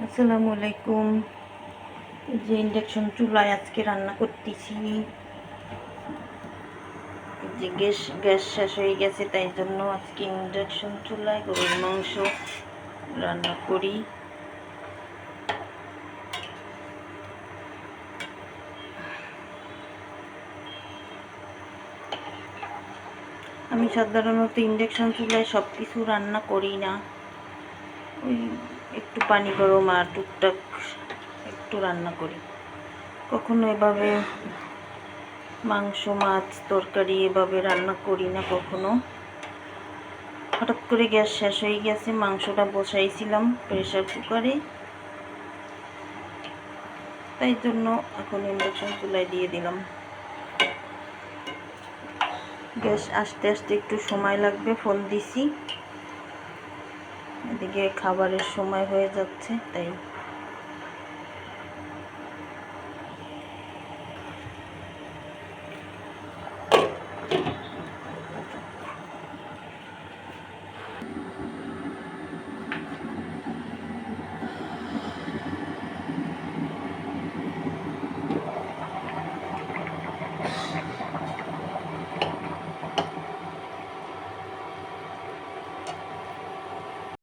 আসসালামু আলাইকুম। যে ইন্ডাকশন চুলায় আজকে রান্না করতেছি। যে গ্যাস শেষ হয়ে গেছে, তাই জন্য আজকে ইন্ডাকশন চুলায় গরুর মাংস রান্না করি। আমি সাধারণত ইন্ডাকশন চুলায় সব কিছু রান্না করি না। ওই একটু পানি গরম আর টুকটাক একটু রান্না করি। কখনো এভাবে মাংস, মাছ, তরকারি এভাবে রান্না করি না কখনো। হঠাৎ করে গ্যাস শেষ হয়ে গেছে, মাংসটা বসাইছিলাম প্রেসার কুকারে, তাই জন্য এখন ইন্ডাকশন চুলায় দিয়ে দিলাম। গ্যাস আসতে আসতে একটু সময় লাগবে, ফোন দিছি, এদিকে খাবারের সময় হয়ে যাচ্ছে, তাই